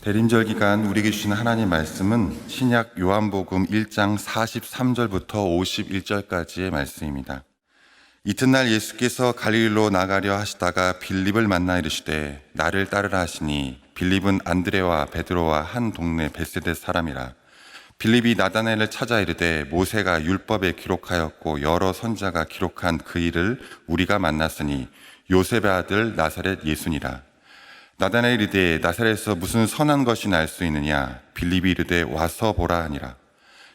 대림절 기간 우리에게 주신 하나님 말씀은 신약 요한복음 1장 43절부터 51절까지의 말씀입니다. 이튿날 예수께서 갈릴리로 나가려 하시다가 빌립을 만나 이르시되 나를 따르라 하시니 빌립은 안드레와 베드로와 한 동네 벳세다 사람이라. 빌립이 나다나엘을 찾아 이르되 모세가 율법에 기록하였고 여러 선자가 기록한 그 일을 우리가 만났으니 요셉의 아들 나사렛 예수니라. 나다나엘이 이르되 나사렛에서 무슨 선한 것이 날 수 있느냐? 빌립이 이르되 와서 보라 하니라.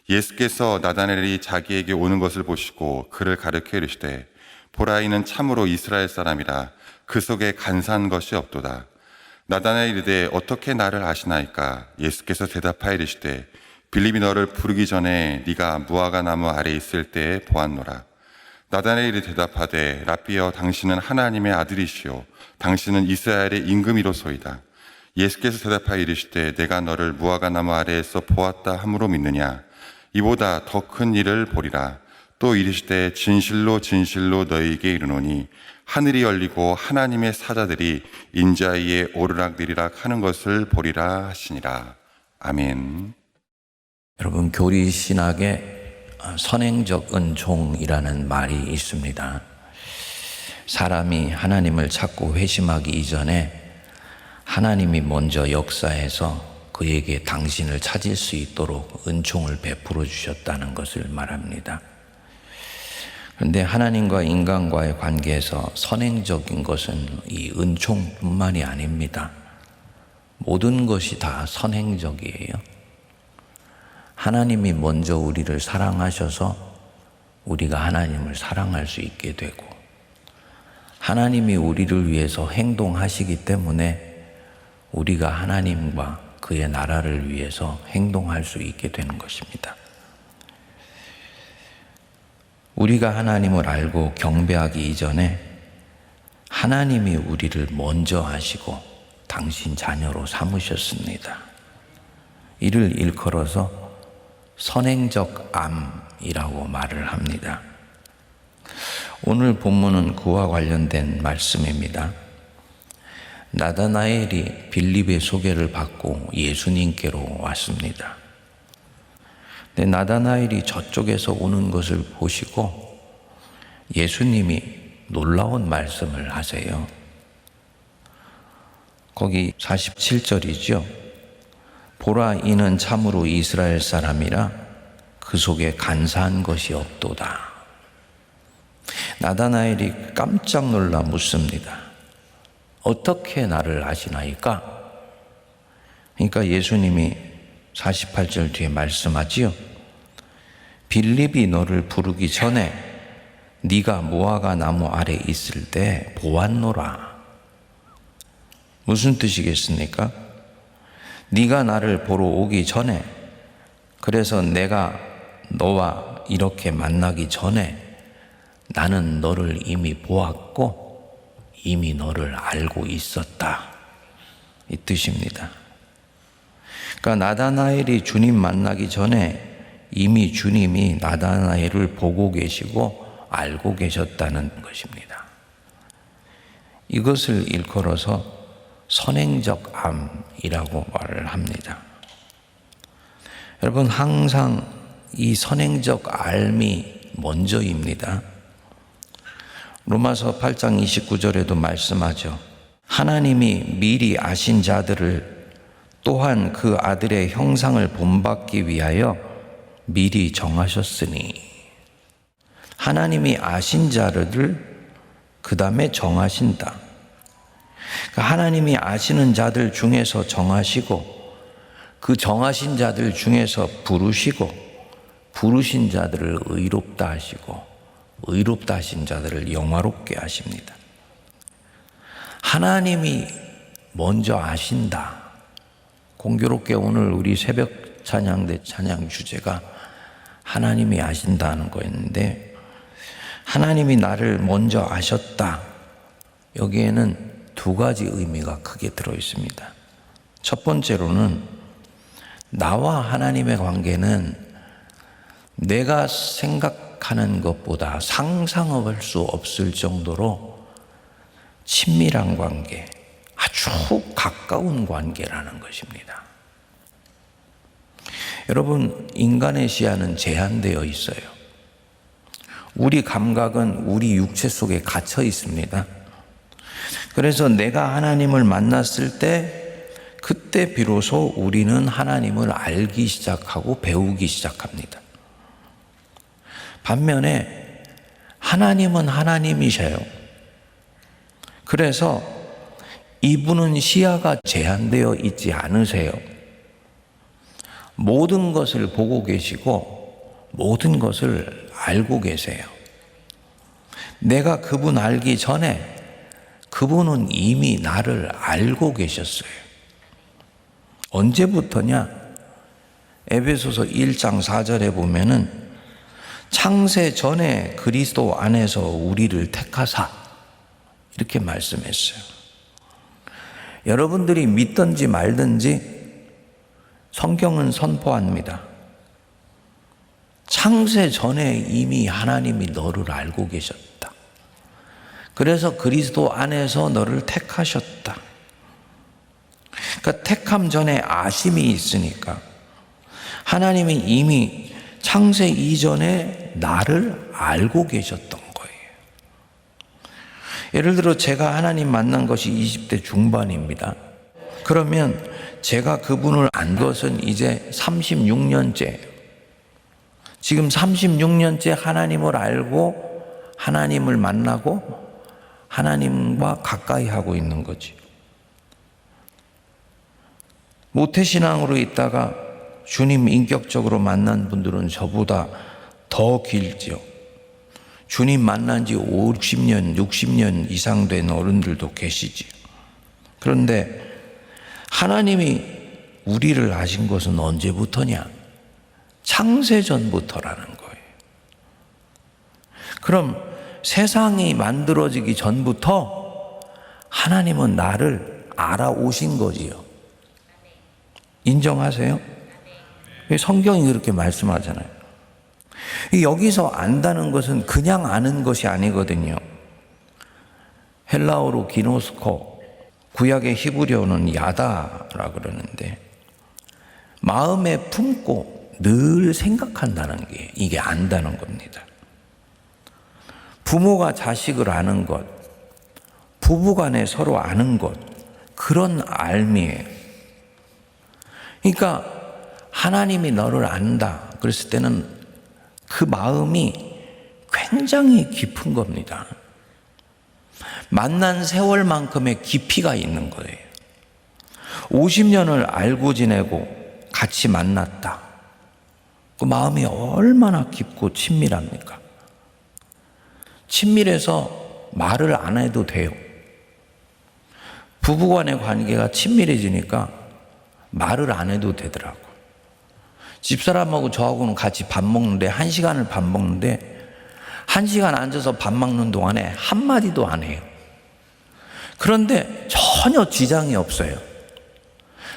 예수께서 나다나엘이 자기에게 오는 것을 보시고 그를 가르쳐 이르시되 보라, 이는 참으로 이스라엘 사람이라. 그 속에 간사한 것이 없도다. 나다나엘이 이르되 어떻게 나를 아시나이까? 예수께서 대답하여 이르시되 빌립이 너를 부르기 전에 네가 무화과 나무 아래 있을 때에 보았노라. 나다나엘이 대답하되 라삐여, 당신은 하나님의 아들이시오 당신은 이스라엘의 임금이로소이다. 예수께서 대답하여 이르시되 내가 너를 무화과 나무 아래에서 보았다 함으로 믿느냐? 이보다 더 큰 일을 보리라. 또 이르시되 진실로 진실로 너희에게 이르노니 하늘이 열리고 하나님의 사자들이 인자 위에 오르락내리락 하는 것을 보리라 하시니라. 아멘. 여러분, 교리신학에 선행적 은총이라는 말이 있습니다. 사람이 하나님을 찾고 회심하기 이전에 하나님이 먼저 역사해서 그에게 당신을 찾을 수 있도록 은총을 베풀어 주셨다는 것을 말합니다. 그런데 하나님과 인간과의 관계에서 선행적인 것은 이 은총뿐만이 아닙니다. 모든 것이 다 선행적이에요. 하나님이 먼저 우리를 사랑하셔서 우리가 하나님을 사랑할 수 있게 되고, 하나님이 우리를 위해서 행동하시기 때문에 우리가 하나님과 그의 나라를 위해서 행동할 수 있게 되는 것입니다. 우리가 하나님을 알고 경배하기 이전에 하나님이 우리를 먼저 하시고 당신 자녀로 삼으셨습니다. 이를 일컬어서 선행적 암이라고 말을 합니다. 오늘 본문은 그와 관련된 말씀입니다. 나다나엘이 빌립의 소개를 받고 예수님께로 왔습니다. 근데 나다나엘이 저쪽에서 오는 것을 보시고 예수님이 놀라운 말씀을 하세요. 거기 47절이죠. 보라, 이는 참으로 이스라엘 사람이라. 그 속에 간사한 것이 없도다. 나다나엘이 깜짝 놀라 묻습니다. 어떻게 나를 아시나이까? 그러니까 예수님이 48절 뒤에 말씀하지요. 빌립이 너를 부르기 전에 네가 무화과 나무 아래 있을 때 보았노라. 무슨 뜻이겠습니까? 네가 나를 보러 오기 전에, 그래서 내가 너와 이렇게 만나기 전에 나는 너를 이미 보았고 이미 너를 알고 있었다, 이 뜻입니다. 그러니까 나다나엘이 주님 만나기 전에 이미 주님이 나다나엘을 보고 계시고 알고 계셨다는 것입니다. 이것을 일컬어서 선행적 암이라고 말을 합니다. 여러분, 항상 이 선행적 알미 먼저입니다. 로마서 8장 29절에도 말씀하죠. 하나님이 미리 아신 자들을 또한 그 아들의 형상을 본받기 위하여 미리 정하셨으니. 하나님이 아신 자들을 그 다음에 정하신다. 그러니까 하나님이 아시는 자들 중에서 정하시고, 그 정하신 자들 중에서 부르시고, 부르신 자들을 의롭다 하시고, 의롭다 하신 자들을 영화롭게 하십니다. 하나님이 먼저 아신다. 공교롭게 오늘 우리 새벽 찬양대 찬양 주제가 하나님이 아신다는 거였는데, 하나님이 나를 먼저 아셨다. 여기에는 두 가지 의미가 크게 들어 있습니다. 첫 번째로는 나와 하나님의 관계는 내가 생각하는 것보다 상상할 수 없을 정도로 친밀한 관계, 아주 가까운 관계라는 것입니다. 여러분, 인간의 시야는 제한되어 있어요. 우리 감각은 우리 육체 속에 갇혀 있습니다. 그래서 내가 하나님을 만났을 때 그때 비로소 우리는 하나님을 알기 시작하고 배우기 시작합니다. 반면에 하나님은 하나님이셔요. 그래서 이분은 시야가 제한되어 있지 않으세요. 모든 것을 보고 계시고 모든 것을 알고 계세요. 내가 그분 알기 전에 그분은 이미 나를 알고 계셨어요. 언제부터냐? 에베소서 1장 4절에 보면은 창세 전에 그리스도 안에서 우리를 택하사 이렇게 말씀했어요. 여러분들이 믿든지 말든지 성경은 선포합니다. 창세 전에 이미 하나님이 너를 알고 계셨다. 그래서 그리스도 안에서 너를 택하셨다. 그러니까 택함 전에 아심이 있으니까 하나님이 이미 창세 이전에 나를 알고 계셨던 거예요. 예를 들어 제가 하나님 만난 것이 20대 중반입니다. 그러면 제가 그분을 안 것은 이제 36년째. 지금 36년째 하나님을 알고 하나님을 만나고 하나님과 가까이 하고 있는 거지. 모태신앙으로 있다가 주님 인격적으로 만난 분들은 저보다 더 길죠. 주님 만난 지 50년, 60년 이상 된 어른들도 계시지. 그런데 하나님이 우리를 아신 것은 언제부터냐? 창세전부터라는 거예요. 그럼 세상이 만들어지기 전부터 하나님은 나를 알아오신 거지요. 인정하세요? 성경이 그렇게 말씀하잖아요. 여기서 안다는 것은 그냥 아는 것이 아니거든요. 헬라어로 기노스코, 구약의 히브리어는 야다라 그러는데 마음에 품고 늘 생각한다는 게 이게 안다는 겁니다. 부모가 자식을 아는 것, 부부간에 서로 아는 것, 그런 알미예요. 그러니까 하나님이 너를 안다 그랬을 때는 그 마음이 굉장히 깊은 겁니다. 만난 세월만큼의 깊이가 있는 거예요. 50년을 알고 지내고 같이 만났다. 그 마음이 얼마나 깊고 친밀합니까? 친밀해서 말을 안 해도 돼요. 부부간의 관계가 친밀해지니까 말을 안 해도 되더라고. 집사람하고 저하고는 같이 밥 먹는데 1시간을 밥 먹는데 1시간 앉아서 밥 먹는 동안에 한마디도 안 해요. 그런데 전혀 지장이 없어요.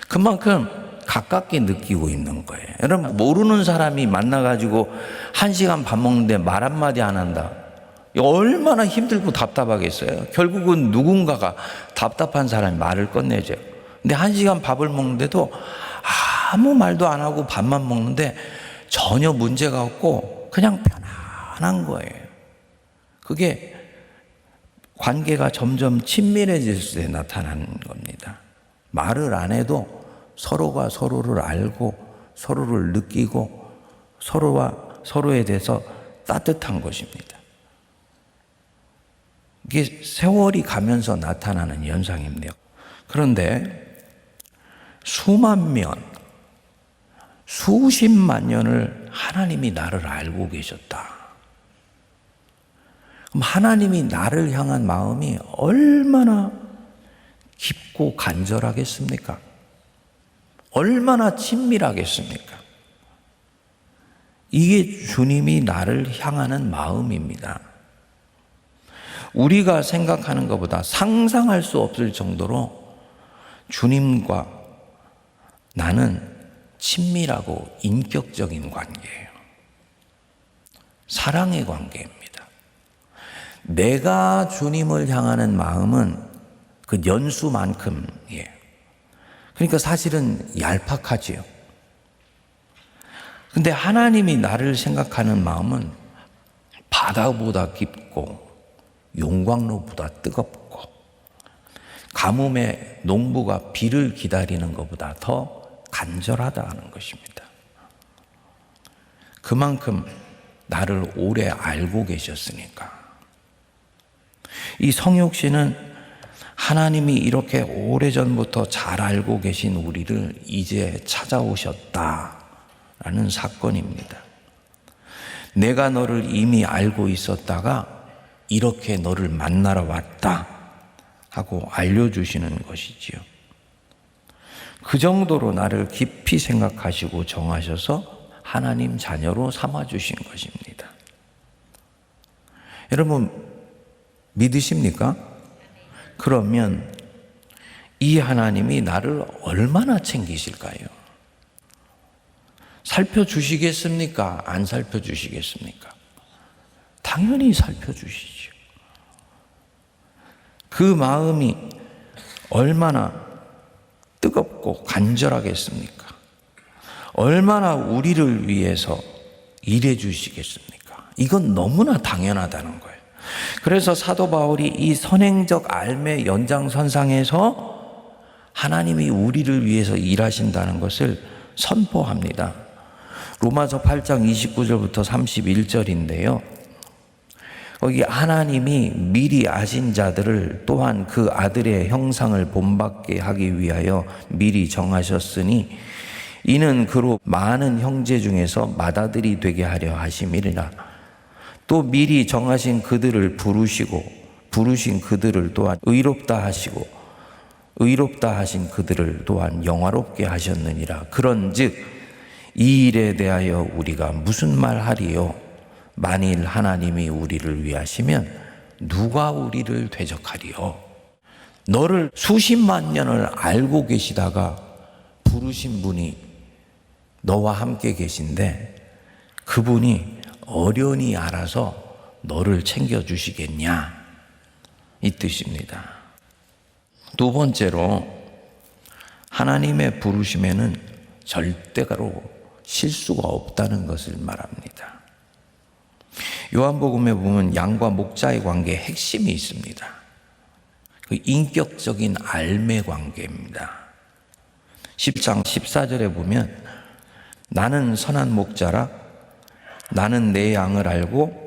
그만큼 가깝게 느끼고 있는 거예요. 여러분, 모르는 사람이 만나가지고 1시간 밥 먹는데 말 한마디 안 한다. 얼마나 힘들고 답답하겠어요. 결국은 누군가가 답답한 사람이 말을 꺼내죠. 근데 1시간 밥을 먹는데도 아무 말도 안 하고 밥만 먹는데 전혀 문제가 없고 그냥 편안한 거예요. 그게 관계가 점점 친밀해질 때 나타나는 겁니다. 말을 안 해도 서로가 서로를 알고 서로를 느끼고 서로와 서로에 대해서 따뜻한 것입니다. 이게 세월이 가면서 나타나는 현상입니다. 그런데 수만 년, 수십만 년을 하나님이 나를 알고 계셨다. 그럼 하나님이 나를 향한 마음이 얼마나 깊고 간절하겠습니까? 얼마나 친밀하겠습니까? 이게 주님이 나를 향하는 마음입니다. 우리가 생각하는 것보다 상상할 수 없을 정도로 주님과 나는 친밀하고 인격적인 관계예요. 사랑의 관계입니다. 내가 주님을 향하는 마음은 그 연수만큼, 그러니까 사실은 얄팍하지요. 근데 하나님이 나를 생각하는 마음은 바다보다 깊고 용광로보다 뜨겁고 가뭄의 농부가 비를 기다리는 것보다 더 간절하다는 것입니다. 그만큼 나를 오래 알고 계셨으니까. 이 성육 씨는 하나님이 이렇게 오래전부터 잘 알고 계신 우리를 이제 찾아오셨다라는 사건입니다. 내가 너를 이미 알고 있었다가 이렇게 너를 만나러 왔다 하고 알려주시는 것이지요. 그 정도로 나를 깊이 생각하시고 정하셔서 하나님 자녀로 삼아주신 것입니다. 여러분 믿으십니까? 그러면 이 하나님이 나를 얼마나 챙기실까요? 살펴주시겠습니까? 안 살펴주시겠습니까? 당연히 살펴주시죠. 그 마음이 얼마나 뜨겁고 간절하겠습니까? 얼마나 우리를 위해서 일해 주시겠습니까? 이건 너무나 당연하다는 거예요. 그래서 사도 바울이 이 선행적 알매 연장선상에서 하나님이 우리를 위해서 일하신다는 것을 선포합니다. 로마서 8장 29절부터 31절인데요. 거기 하나님이 미리 아신 자들을 또한 그 아들의 형상을 본받게 하기 위하여 미리 정하셨으니 이는 그로 많은 형제 중에서 맏아들이 되게 하려 하심이니라. 또 미리 정하신 그들을 부르시고 부르신 그들을 또한 의롭다 하시고 의롭다 하신 그들을 또한 영화롭게 하셨느니라. 그런즉 이 일에 대하여 우리가 무슨 말하리요? 만일 하나님이 우리를 위하시면 누가 우리를 대적하리요? 너를 수십만 년을 알고 계시다가 부르신 분이 너와 함께 계신데 그분이 어련히 알아서 너를 챙겨주시겠냐? 이 뜻입니다. 두 번째로 하나님의 부르심에는 절대로 실수가 없다는 것을 말합니다. 요한복음에 보면 양과 목자의 관계에 핵심이 있습니다. 그 인격적인 알매 관계입니다. 10장 14절에 보면 나는 선한 목자라 나는 내 양을 알고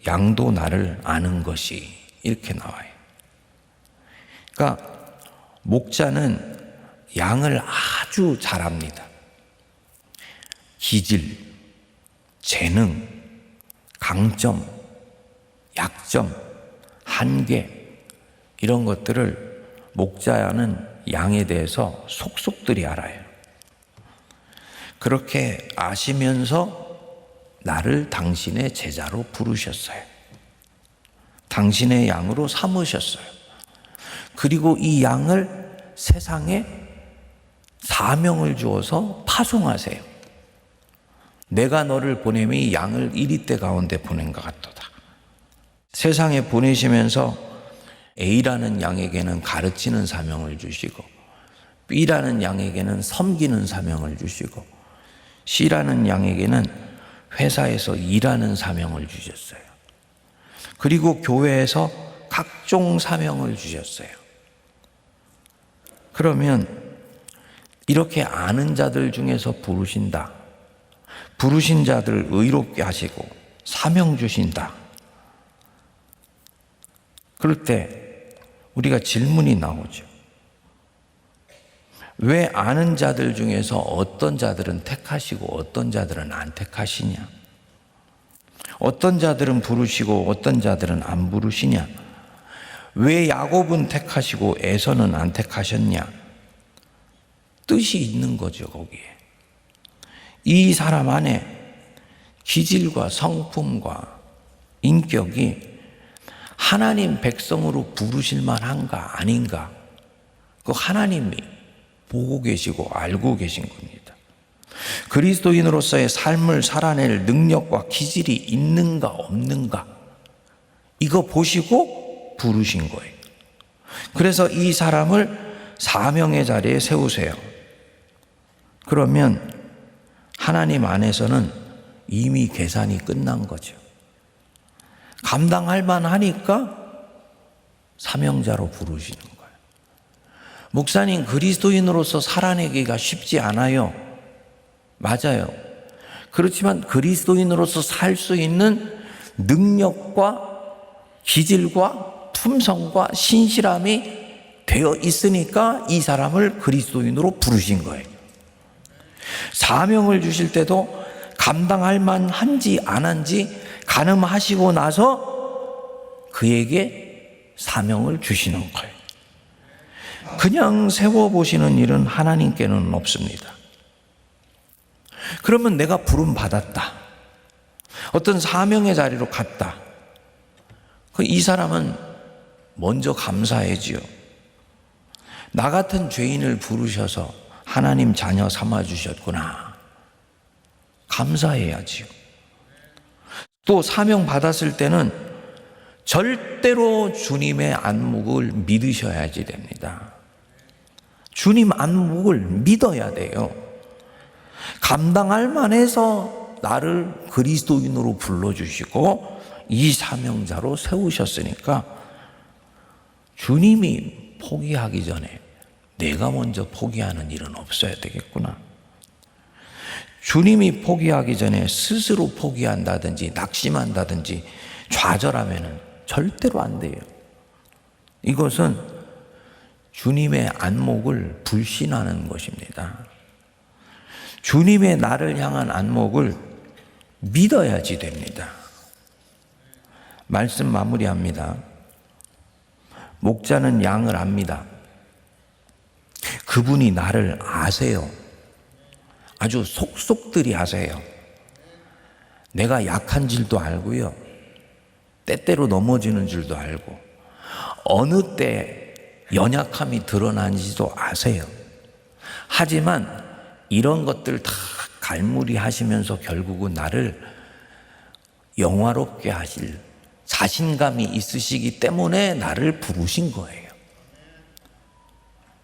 양도 나를 아는 것이 이렇게 나와요. 그러니까 목자는 양을 아주 잘 압니다. 기질, 재능, 강점, 약점, 한계 이런 것들을 목자는 양에 대해서 속속들이 알아요. 그렇게 아시면서 나를 당신의 제자로 부르셨어요. 당신의 양으로 삼으셨어요. 그리고 이 양을 세상에 사명을 주어서 파송하세요. 내가 너를 보냄이 양을 이리떼 가운데 보낸 것 같도다. 세상에 보내시면서 A라는 양에게는 가르치는 사명을 주시고 B라는 양에게는 섬기는 사명을 주시고 C라는 양에게는 회사에서 일하는 사명을 주셨어요. 그리고 교회에서 각종 사명을 주셨어요. 그러면 이렇게 아는 자들 중에서 부르신다. 부르신 자들 의롭게 하시고 사명 주신다. 그럴 때 우리가 질문이 나오죠. 왜 아는 자들 중에서 어떤 자들은 택하시고 어떤 자들은 안 택하시냐? 어떤 자들은 부르시고 어떤 자들은 안 부르시냐? 왜 야곱은 택하시고 에서는 안 택하셨냐? 뜻이 있는 거죠, 거기에. 이 사람 안에 기질과 성품과 인격이 하나님 백성으로 부르실 만한가 아닌가? 그 하나님이 보고 계시고 알고 계신 겁니다. 그리스도인으로서의 삶을 살아낼 능력과 기질이 있는가 없는가? 이거 보시고 부르신 거예요. 그래서 이 사람을 사명의 자리에 세우세요. 그러면 하나님 안에서는 이미 계산이 끝난 거죠. 감당할 만하니까 사명자로 부르시는 거예요. 목사님, 그리스도인으로서 살아내기가 쉽지 않아요. 맞아요. 그렇지만 그리스도인으로서 살 수 있는 능력과 기질과 품성과 신실함이 되어 있으니까 이 사람을 그리스도인으로 부르신 거예요. 사명을 주실 때도 감당할 만한지 안 한지 가늠하시고 나서 그에게 사명을 주시는 거예요. 그냥 세워보시는 일은 하나님께는 없습니다. 그러면 내가 부름 받았다. 어떤 사명의 자리로 갔다. 이 사람은 먼저 감사해지요. 나 같은 죄인을 부르셔서 하나님 자녀 삼아주셨구나. 감사해야지요. 또 사명 받았을 때는 절대로 주님의 안목을 믿으셔야지 됩니다. 주님 안목을 믿어야 돼요. 감당할 만해서 나를 그리스도인으로 불러주시고 이 사명자로 세우셨으니까 주님이 포기하기 전에 내가 먼저 포기하는 일은 없어야 되겠구나. 주님이 포기하기 전에 스스로 포기한다든지 낙심한다든지 좌절하면 절대로 안 돼요. 이것은 주님의 안목을 불신하는 것입니다. 주님의 나를 향한 안목을 믿어야지 됩니다. 말씀 마무리합니다. 목자는 양을 압니다. 그분이 나를 아세요. 아주 속속들이 아세요. 내가 약한 줄도 알고요. 때때로 넘어지는 줄도 알고 어느 때 연약함이 드러나는지도 아세요. 하지만 이런 것들 다 갈무리 하시면서 결국은 나를 영화롭게 하실 자신감이 있으시기 때문에 나를 부르신 거예요.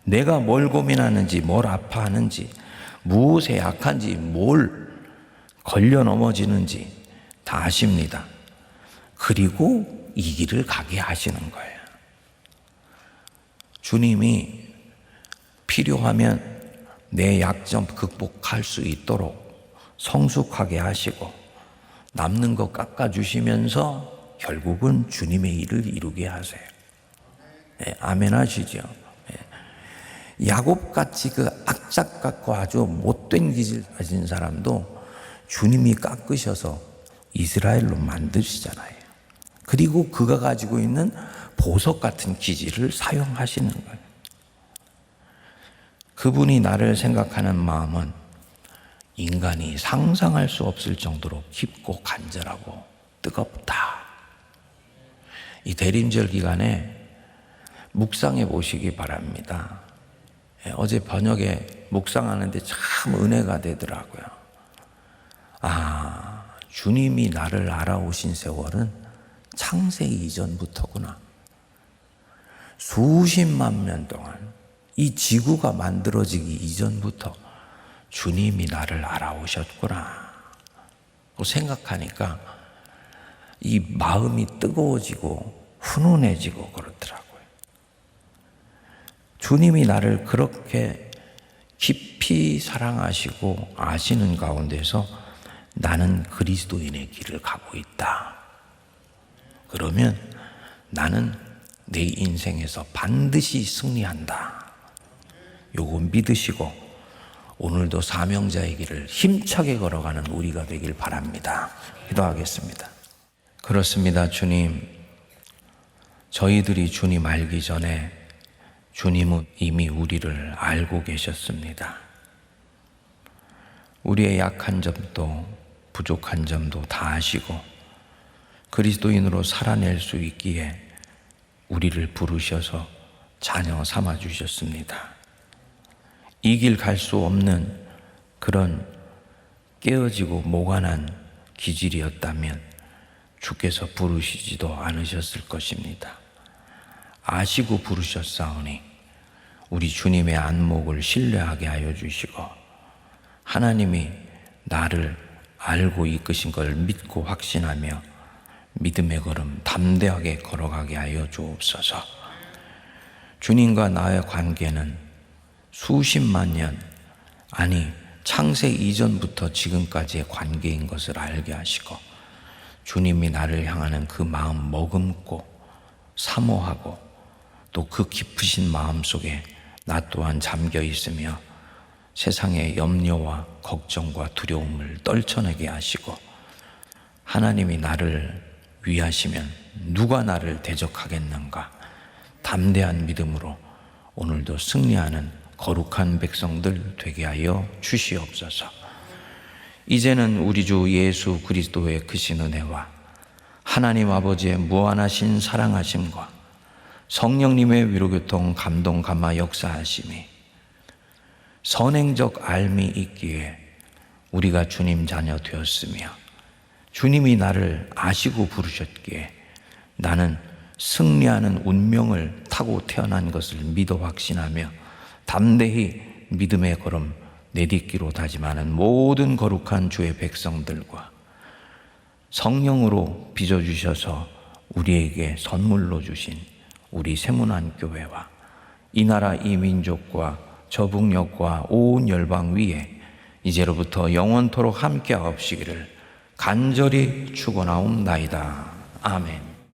내가 뭘 고민하는지, 뭘 아파하는지, 무엇에 약한지, 뭘 걸려 넘어지는지 다 아십니다. 그리고 이 길을 가게 하시는 거예요. 주님이 필요하면 내 약점 극복할 수 있도록 성숙하게 하시고 남는 거 깎아주시면서 결국은 주님의 일을 이루게 하세요. 네, 아멘 하시죠. 네. 야곱같이 그 악착 같고 아주 못된 기질 가진 사람도 주님이 깎으셔서 이스라엘로 만드시잖아요. 그리고 그가 가지고 있는 보석 같은 기질을 사용하시는 거예요. 그분이 나를 생각하는 마음은 인간이 상상할 수 없을 정도로 깊고 간절하고 뜨겁다. 이 대림절 기간에 묵상해 보시기 바랍니다. 어제 번역에 묵상하는데 참 은혜가 되더라고요. 아, 주님이 나를 알아오신 세월은 창세기 이전부터구나. 수십만 년 동안 이 지구가 만들어지기 이전부터 주님이 나를 알아오셨구나. 생각하니까 이 마음이 뜨거워지고 훈훈해지고 그렇더라고요. 주님이 나를 그렇게 깊이 사랑하시고 아시는 가운데서 나는 그리스도인의 길을 가고 있다. 그러면 나는 내 인생에서 반드시 승리한다. 요거 믿으시고 오늘도 사명자의 길을 힘차게 걸어가는 우리가 되길 바랍니다. 기도하겠습니다. 그렇습니다. 주님, 저희들이 주님 알기 전에 주님은 이미 우리를 알고 계셨습니다. 우리의 약한 점도 부족한 점도 다 아시고 그리스도인으로 살아낼 수 있기에 우리를 부르셔서 자녀 삼아 주셨습니다. 이 길 갈 수 없는 그런 깨어지고 모관한 기질이었다면 주께서 부르시지도 않으셨을 것입니다. 아시고 부르셨사오니 우리 주님의 안목을 신뢰하게 하여 주시고 하나님이 나를 알고 이끄신 걸 믿고 확신하며 믿음의 걸음 담대하게 걸어가게 하여 주옵소서. 주님과 나의 관계는 수십만 년, 아니 창세 이전부터 지금까지의 관계인 것을 알게 하시고 주님이 나를 향하는 그 마음 머금고 사모하고 또 그 깊으신 마음 속에 나 또한 잠겨 있으며 세상의 염려와 걱정과 두려움을 떨쳐내게 하시고 하나님이 나를 위하시면 누가 나를 대적하겠는가 담대한 믿음으로 오늘도 승리하는 거룩한 백성들 되게 하여 주시옵소서. 이제는 우리 주 예수 그리스도의 크신 은혜와 하나님 아버지의 무한하신 사랑하심과 성령님의 위로교통 감동 감화 역사하심이 선행적 알미 있기에 우리가 주님 자녀 되었으며 주님이 나를 아시고 부르셨기에 나는 승리하는 운명을 타고 태어난 것을 믿어 확신하며 담대히 믿음의 걸음 내딛기로 다짐하는 모든 거룩한 주의 백성들과 성령으로 빚어주셔서 우리에게 선물로 주신 우리 세문안교회와 이 나라 이 민족과 저 북녘과 온 열방 위에 이제로부터 영원토록 함께하옵시기를 간절히 축원하옵나이다. 아멘.